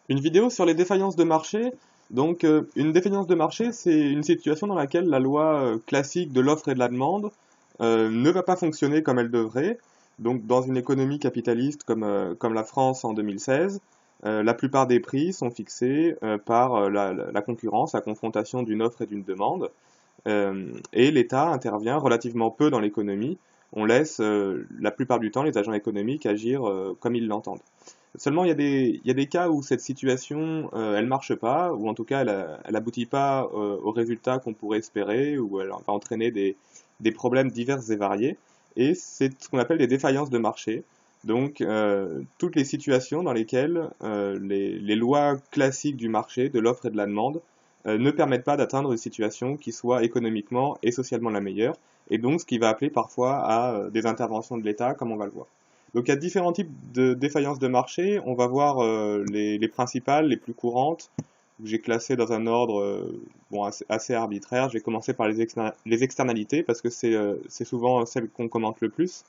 Une vidéo sur les défaillances de marché. Donc, une défaillance de marché, c'est une situation dans laquelle la loi classique de l'offre et de la demande ne va pas fonctionner comme elle devrait. Donc, dans une économie capitaliste comme la France en 2016, la plupart des prix sont fixés par la concurrence, la confrontation d'une offre et d'une demande. Et l'État intervient relativement peu dans l'économie. On laisse la plupart du temps les agents économiques agir comme ils l'entendent. Seulement, il y a des cas où cette situation, elle marche pas, ou en tout cas, elle aboutit pas au résultat qu'on pourrait espérer, ou elle va entraîner des problèmes divers et variés. Et c'est ce qu'on appelle des défaillances de marché. Donc, toutes les situations dans lesquelles les lois classiques du marché, de l'offre et de la demande, ne permettent pas d'atteindre une situation qui soit économiquement et socialement la meilleure, et donc ce qui va appeler parfois à des interventions de l'État, comme on va le voir. Donc il y a différents types de défaillances de marché. On va voir les principales, les plus courantes, que j'ai classées dans un ordre bon, assez arbitraire. Je vais commencer par les externalités parce que c'est souvent celles qu'on commente le plus.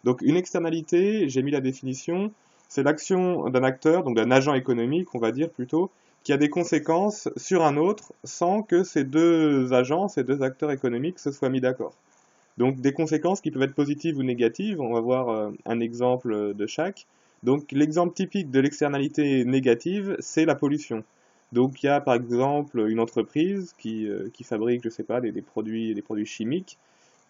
Donc une externalité, j'ai mis la définition, c'est l'action d'un acteur, donc d'un agent économique, on va dire plutôt, qui a des conséquences sur un autre sans que ces deux agents, ces deux acteurs économiques se soient mis d'accord. Donc des conséquences qui peuvent être positives ou négatives, on va voir un exemple de chaque. Donc l'exemple typique de l'externalité négative, c'est la pollution. Donc il y a par exemple une entreprise qui fabrique, je sais pas, des produits chimiques,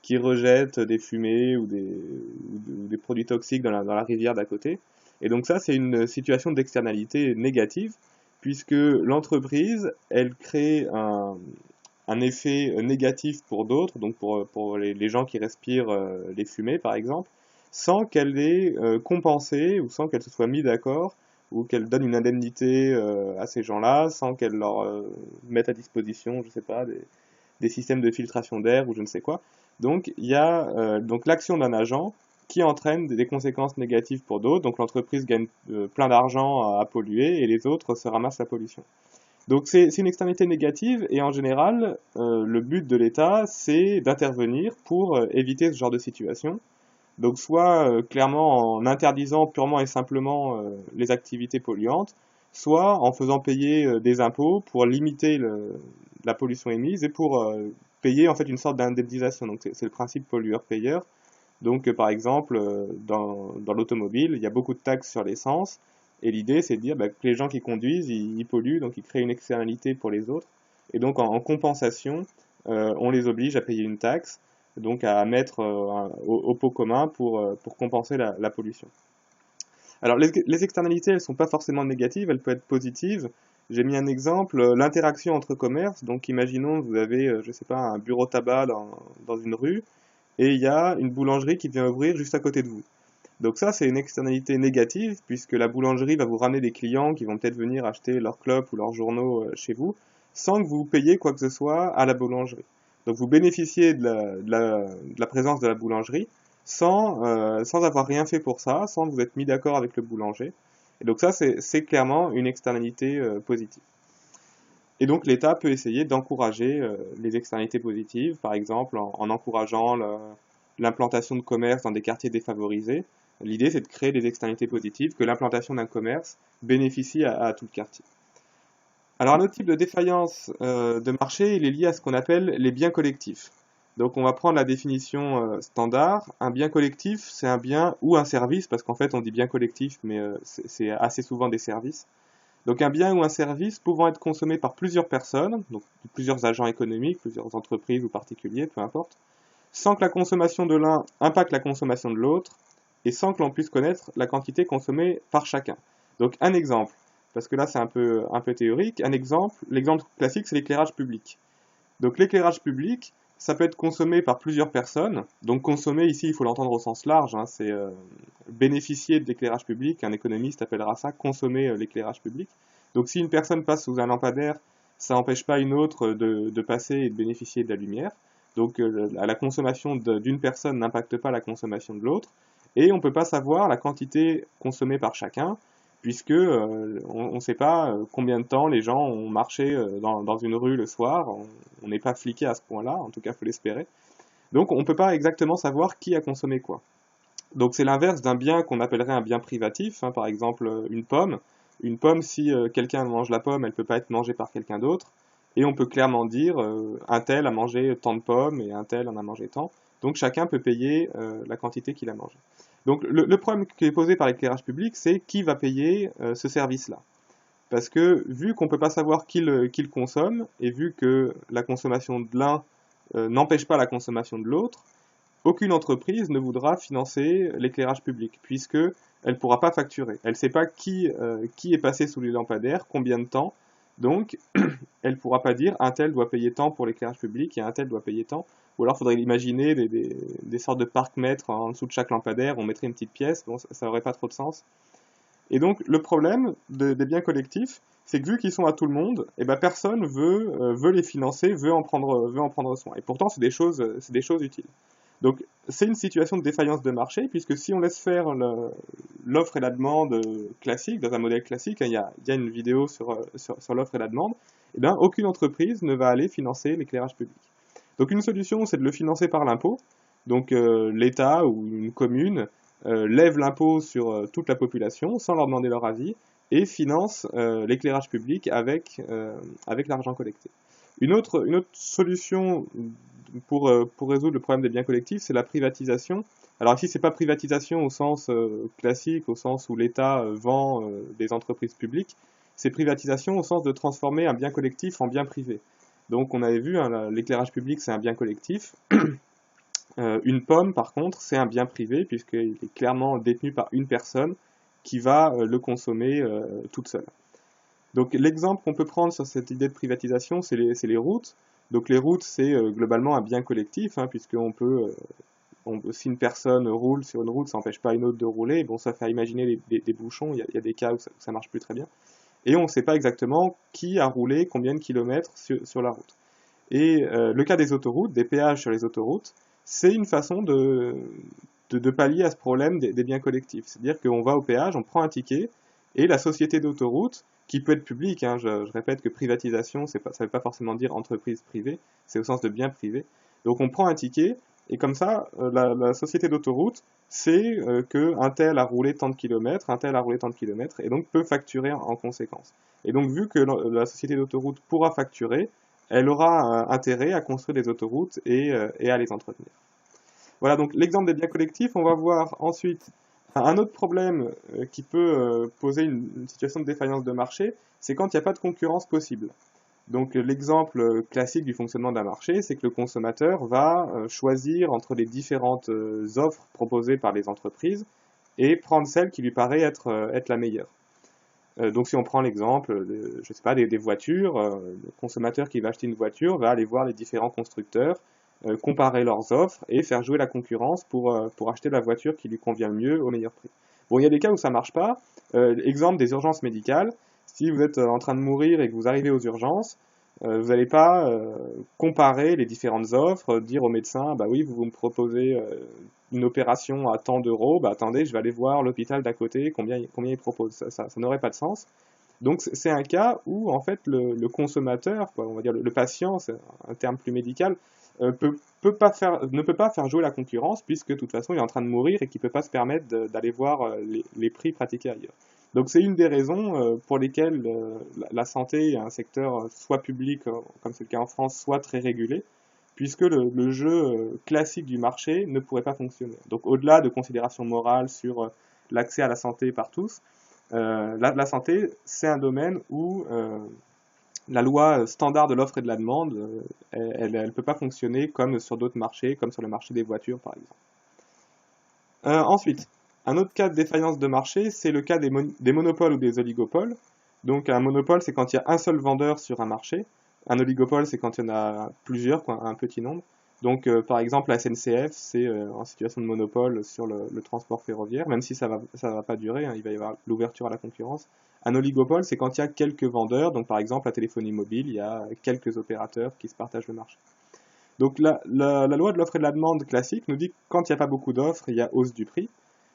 qui rejette des fumées ou des produits toxiques dans la rivière d'à côté. Et donc ça, c'est une situation d'externalité négative, puisque l'entreprise, elle crée un effet négatif pour d'autres, donc pour les gens qui respirent les fumées par exemple, sans qu'elle ait compensé ou sans qu'elle se soit mis d'accord ou qu'elle donne une indemnité à ces gens-là, sans qu'elle leur mette à disposition, je sais pas, des systèmes de filtration d'air ou je ne sais quoi. Donc il y a donc l'action d'un agent qui entraîne des conséquences négatives pour d'autres, donc l'entreprise gagne plein d'argent à polluer et les autres se ramassent la pollution. Donc c'est une externalité négative et en général, le but de l'État, c'est d'intervenir pour éviter ce genre de situation. Donc soit clairement en interdisant purement et simplement les activités polluantes, soit en faisant payer des impôts pour limiter la pollution émise et pour payer en fait une sorte d'indemnisation. Donc c'est le principe pollueur-payeur. Donc, par exemple, dans l'automobile, il y a beaucoup de taxes sur l'essence, et l'idée, c'est de dire bah, que les gens qui conduisent, ils polluent, donc ils créent une externalité pour les autres, et donc en compensation, on les oblige à payer une taxe, donc à mettre au pot commun pour compenser la pollution. Alors, les externalités, elles sont pas forcément négatives, elles peuvent être positives. J'ai mis un exemple, l'interaction entre commerces. Donc, imaginons que vous avez, je sais pas, un bureau tabac dans une rue, et il y a une boulangerie qui vient ouvrir juste à côté de vous. Donc ça, c'est une externalité négative, puisque la boulangerie va vous ramener des clients qui vont peut-être venir acheter leurs clopes ou leurs journaux chez vous, sans que vous payiez quoi que ce soit à la boulangerie. Donc vous bénéficiez de la présence de la boulangerie sans avoir rien fait pour ça, sans vous être mis d'accord avec le boulanger. Et donc ça, c'est clairement une externalité positive. Et donc l'État peut essayer d'encourager les externalités positives, par exemple en encourageant l'implantation de commerce dans des quartiers défavorisés. L'idée, c'est de créer des externalités positives, que l'implantation d'un commerce bénéficie à tout le quartier. Alors un autre type de défaillance de marché, il est lié à ce qu'on appelle les biens collectifs. Donc on va prendre la définition standard. Un bien collectif, c'est un bien ou un service, parce qu'en fait on dit bien collectif, mais c'est assez souvent des services. Donc un bien ou un service pouvant être consommé par plusieurs personnes, donc plusieurs agents économiques, plusieurs entreprises ou particuliers, peu importe, sans que la consommation de l'un impacte la consommation de l'autre, et sans que l'on puisse connaître la quantité consommée par chacun. Donc un exemple, parce que là c'est un peu théorique, un exemple, l'exemple classique c'est l'éclairage public. Donc l'éclairage public, ça peut être consommé par plusieurs personnes. Donc consommer ici, il faut l'entendre au sens large, hein, c'est bénéficier de l'éclairage public. Un économiste appellera ça consommer l'éclairage public. Donc si une personne passe sous un lampadaire, ça n'empêche pas une autre de passer et de bénéficier de la lumière. Donc la consommation d'une personne n'impacte pas la consommation de l'autre. Et on ne peut pas savoir la quantité consommée par chacun, puisque on ne sait pas combien de temps les gens ont marché dans une rue le soir. On n'est pas fliqué à ce point-là, en tout cas, faut l'espérer. Donc, on ne peut pas exactement savoir qui a consommé quoi. Donc, c'est l'inverse d'un bien qu'on appellerait un bien privatif, hein, par exemple une pomme. une pomme, si quelqu'un mange la pomme, elle ne peut pas être mangée par quelqu'un d'autre. Et on peut clairement dire, un tel a mangé tant de pommes et un tel en a mangé tant. Donc chacun peut payer la quantité qu'il a mangé. Donc le problème qui est posé par l'éclairage public, c'est qui va payer ce service-là. Parce que vu qu'on ne peut pas savoir qui le consomme, et vu que la consommation de l'un n'empêche pas la consommation de l'autre, aucune entreprise ne voudra financer l'éclairage public, puisque elle ne pourra pas facturer. Elle ne sait pas qui est passé sous les lampadaires, combien de temps, donc elle ne pourra pas dire un tel doit payer tant pour l'éclairage public et un tel doit payer tant. Ou alors il faudrait imaginer des sortes de parcs-mètres en dessous de chaque lampadaire, on mettrait une petite pièce, bon, ça n'aurait pas trop de sens. Et donc le problème des biens collectifs, c'est que vu qu'ils sont à tout le monde, eh ben, personne veut les financer, veut en prendre soin. Et pourtant c'est des choses utiles. Donc c'est une situation de défaillance de marché, puisque si on laisse faire l'offre et la demande classique, dans un modèle classique, hein, il y a une vidéo sur l'offre et la demande, eh bien, aucune entreprise ne va aller financer l'éclairage public. Donc une solution, c'est de le financer par l'impôt. Donc l'État ou une commune lève l'impôt sur toute la population sans leur demander leur avis et finance l'éclairage public avec l'argent collecté. Une autre solution pour résoudre le problème des biens collectifs, c'est la privatisation. Alors ici, c'est pas privatisation au sens classique, au sens où l'État vend des entreprises publiques, c'est privatisation au sens de transformer un bien collectif en bien privé. Donc on avait vu, hein, l'éclairage public, c'est un bien collectif. Une pomme, par contre, c'est un bien privé, puisqu'il est clairement détenu par une personne qui va le consommer toute seule. Donc l'exemple qu'on peut prendre sur cette idée de privatisation, c'est les routes. Donc les routes, c'est globalement un bien collectif, hein, puisqu'on peut, si une personne roule sur une route, ça n'empêche pas une autre de rouler. Bon, ça fait imaginer des bouchons, il y a des cas où ça marche plus très bien. Et on ne sait pas exactement qui a roulé combien de kilomètres sur la route. Et le cas des autoroutes, des péages sur les autoroutes, c'est une façon de pallier à ce problème des biens collectifs. C'est-à-dire qu'on va au péage, on prend un ticket, et la société d'autoroute, qui peut être publique, hein, je répète que privatisation, ça ne veut pas forcément dire entreprise privée, c'est au sens de bien privé. Donc on prend un ticket, et comme ça, la société d'autoroute sait qu'un tel a roulé tant de kilomètres, un tel a roulé tant de kilomètres, et donc peut facturer en conséquence. Et donc vu que la société d'autoroute pourra facturer, elle aura intérêt à construire des autoroutes et à les entretenir. Voilà donc l'exemple des biens collectifs. On va voir ensuite un autre problème qui peut poser une situation de défaillance de marché, c'est quand il n'y a pas de concurrence possible. Donc l'exemple classique du fonctionnement d'un marché, c'est que le consommateur va choisir entre les différentes offres proposées par les entreprises et prendre celle qui lui paraît être la meilleure. Donc si on prend l'exemple, je sais pas, des voitures, le consommateur qui va acheter une voiture va aller voir les différents constructeurs, comparer leurs offres et faire jouer la concurrence pour acheter la voiture qui lui convient le mieux au meilleur prix. Bon, il y a des cas où ça marche pas. Exemple des urgences médicales. Si vous êtes en train de mourir et que vous arrivez aux urgences, vous n'allez pas comparer les différentes offres, dire au médecin, bah oui, vous me proposez une opération à tant d'euros, bah attendez, je vais aller voir l'hôpital d'à côté, combien il propose. Ça n'aurait pas de sens. Donc c'est un cas où en fait le consommateur, quoi, on va dire le patient, c'est un terme plus médical, ne peut pas faire jouer la concurrence puisque de toute façon il est en train de mourir et qu'il ne peut pas se permettre d'aller voir les prix pratiqués ailleurs. Donc c'est une des raisons pour lesquelles la santé est un secteur soit public, comme c'est le cas en France, soit très régulé, puisque le jeu classique du marché ne pourrait pas fonctionner. Donc au-delà de considérations morales sur l'accès à la santé par tous, la santé, c'est un domaine où la loi standard de l'offre et de la demande, elle ne peut pas fonctionner comme sur d'autres marchés, comme sur le marché des voitures par exemple. Ensuite, un autre cas de défaillance de marché, c'est le cas des monopoles ou des oligopoles. Donc un monopole, c'est quand il y a un seul vendeur sur un marché. Un oligopole, c'est quand il y en a plusieurs, quoi, un petit nombre. Donc par exemple, la SNCF, c'est en situation de monopole sur le transport ferroviaire, même si ça va pas durer, hein, il va y avoir l'ouverture à la concurrence. Un oligopole, c'est quand il y a quelques vendeurs, donc par exemple la téléphonie mobile, il y a quelques opérateurs qui se partagent le marché. Donc la loi de l'offre et de la demande classique nous dit que quand il n'y a pas beaucoup d'offres, il y a hausse du prix,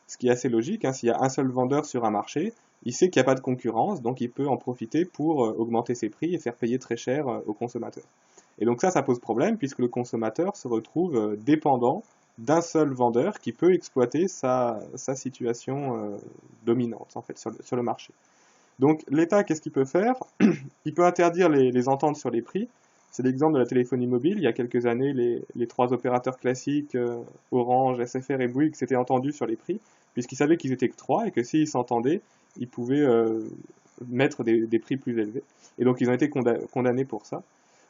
ce qui est assez logique, hein, s'il y a un seul vendeur sur un marché, il sait qu'il n'y a pas de concurrence, donc il peut en profiter pour augmenter ses prix et faire payer très cher aux consommateurs. Et donc ça pose problème puisque le consommateur se retrouve dépendant d'un seul vendeur qui peut exploiter sa situation dominante en fait sur le marché. Donc l'État, qu'est-ce qu'il peut faire? Il peut interdire les ententes sur les prix. C'est l'exemple de la téléphonie mobile. Il y a quelques années, les trois opérateurs classiques, Orange, SFR et Bouygues, s'étaient entendus sur les prix, puisqu'ils savaient qu'ils étaient que trois et que s'ils s'entendaient, ils pouvaient mettre des prix plus élevés. Et donc ils ont été condamnés pour ça.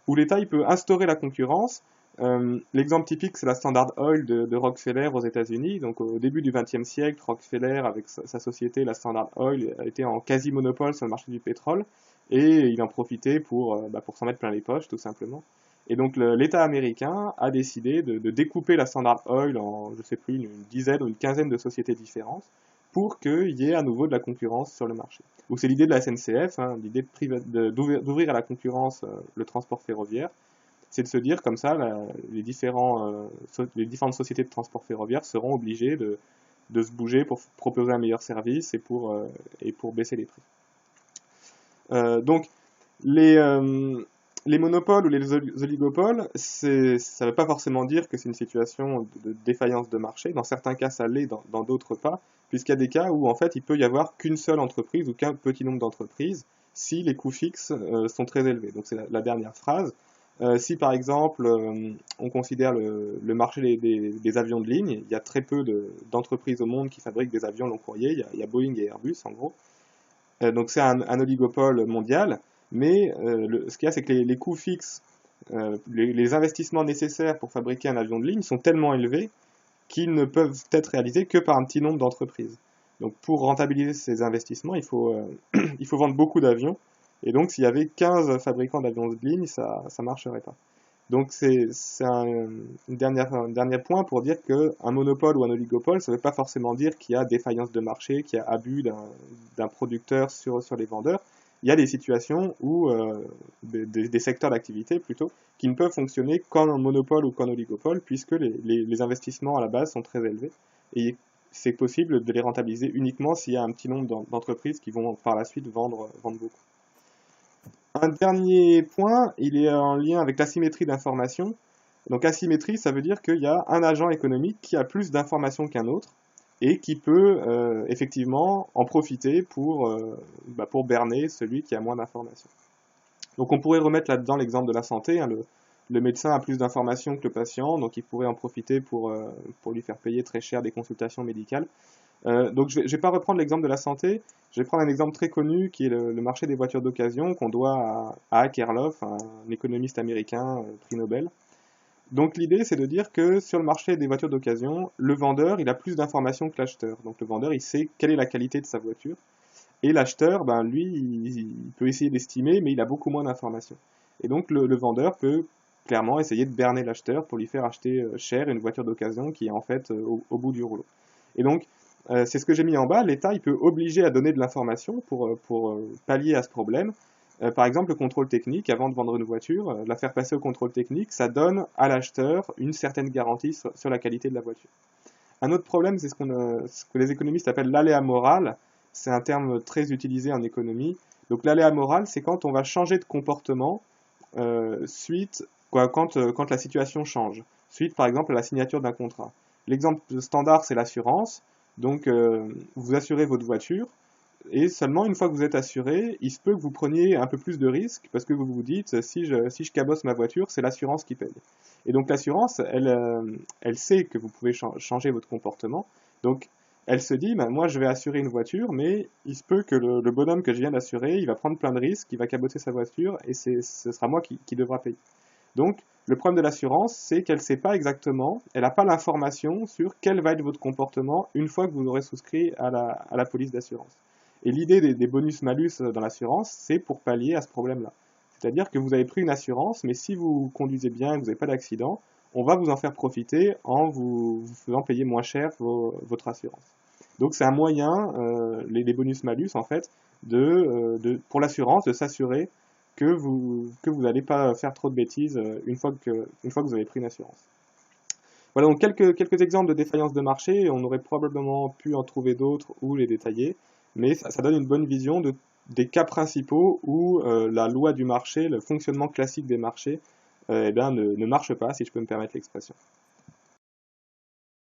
Où l'État, il peut instaurer la concurrence. L'exemple typique, c'est la Standard Oil de Rockefeller aux États-Unis. Donc au début du XXe siècle, Rockefeller, avec sa société, la Standard Oil, a été en quasi-monopole sur le marché du pétrole. Et il en profitait pour s'en mettre plein les poches, tout simplement. Et donc l'État américain a décidé de découper la Standard Oil en, je sais plus, une dizaine ou une quinzaine de sociétés différentes pour qu'il y ait à nouveau de la concurrence sur le marché. Ou c'est l'idée de la SNCF, hein, l'idée d'ouvrir à la concurrence le transport ferroviaire, c'est de se dire comme ça, les différentes sociétés de transport ferroviaire seront obligées de se bouger pour proposer un meilleur service et pour baisser les prix. Donc, les monopoles ou les oligopoles, ça ne veut pas forcément dire que c'est une situation de défaillance de marché. Dans certains cas, ça l'est, dans d'autres pas, puisqu'il y a des cas où en fait, il peut y avoir qu'une seule entreprise ou qu'un petit nombre d'entreprises si les coûts fixes sont très élevés. Donc, c'est la dernière phrase. Si par exemple, on considère le marché des avions de ligne, il y a très peu d'entreprises au monde qui fabriquent des avions long courrier. Il y a Boeing et Airbus en gros. Donc c'est un oligopole mondial, mais ce qu'il y a, c'est que les coûts fixes, les investissements nécessaires pour fabriquer un avion de ligne sont tellement élevés qu'ils ne peuvent être réalisés que par un petit nombre d'entreprises. Donc pour rentabiliser ces investissements, il faut vendre beaucoup d'avions, et donc s'il y avait 15 fabricants d'avions de ligne, ça ne marcherait pas. Donc c'est un dernier point pour dire qu'un monopole ou un oligopole, ça ne veut pas forcément dire qu'il y a défaillance de marché, qu'il y a abus d'un producteur sur les vendeurs. Il y a des situations où des secteurs d'activité plutôt qui ne peuvent fonctionner qu'en monopole ou qu'en oligopole puisque les investissements à la base sont très élevés et c'est possible de les rentabiliser uniquement s'il y a un petit nombre d'entreprises qui vont par la suite vendre beaucoup. Un dernier point, il est en lien avec l'asymétrie d'information. Donc asymétrie, ça veut dire qu'il y a un agent économique qui a plus d'informations qu'un autre et qui peut effectivement en profiter pour berner celui qui a moins d'informations. Donc on pourrait remettre là-dedans l'exemple de la santé. Hein, le médecin a plus d'informations que le patient, donc il pourrait en profiter pour lui faire payer très cher des consultations médicales. Donc je vais pas reprendre l'exemple de la santé, je vais prendre un exemple très connu qui est le marché des voitures d'occasion qu'on doit à Akerlof, un économiste américain, prix Nobel. Donc l'idée c'est de dire que sur le marché des voitures d'occasion, le vendeur il a plus d'informations que l'acheteur. Donc le vendeur il sait quelle est la qualité de sa voiture et l'acheteur, ben lui il peut essayer d'estimer mais il a beaucoup moins d'informations. Et donc le vendeur peut clairement essayer de berner l'acheteur pour lui faire acheter cher une voiture d'occasion qui est en fait au bout du rouleau. Et donc c'est ce que j'ai mis en bas, l'État il peut obliger à donner de l'information pour pallier à ce problème. Par exemple, le contrôle technique, avant de vendre une voiture, la faire passer au contrôle technique, ça donne à l'acheteur une certaine garantie sur la qualité de la voiture. Un autre problème, c'est ce que les économistes appellent l'aléa moral. C'est un terme très utilisé en économie. Donc l'aléa moral, c'est quand on va changer de comportement quand la situation change. Suite, par exemple, à la signature d'un contrat. L'exemple standard, c'est l'assurance. Donc, vous assurez votre voiture, et seulement une fois que vous êtes assuré, il se peut que vous preniez un peu plus de risques, parce que vous vous dites, si je cabosse ma voiture, c'est l'assurance qui paye. Et donc l'assurance, elle sait que vous pouvez changer votre comportement, donc elle se dit, moi je vais assurer une voiture, mais il se peut que le bonhomme que je viens d'assurer, il va prendre plein de risques, il va caboter sa voiture, et ce sera moi qui devra payer. Donc, le problème de l'assurance, c'est qu'elle ne sait pas exactement, elle n'a pas l'information sur quel va être votre comportement une fois que vous aurez souscrit à la police d'assurance. Et l'idée des bonus-malus dans l'assurance, c'est pour pallier à ce problème-là. C'est-à-dire que vous avez pris une assurance, mais si vous conduisez bien et que vous n'avez pas d'accident, on va vous en faire profiter en vous faisant payer moins cher votre assurance. Donc c'est un moyen, les bonus-malus en fait, pour l'assurance de s'assurer que vous n'allez pas faire trop de bêtises une fois que vous avez pris une assurance. Voilà donc quelques exemples de défaillance de marché, on aurait probablement pu en trouver d'autres ou les détailler, mais ça donne une bonne vision des cas principaux où la loi du marché, le fonctionnement classique des marchés, ne marche pas, si je peux me permettre l'expression.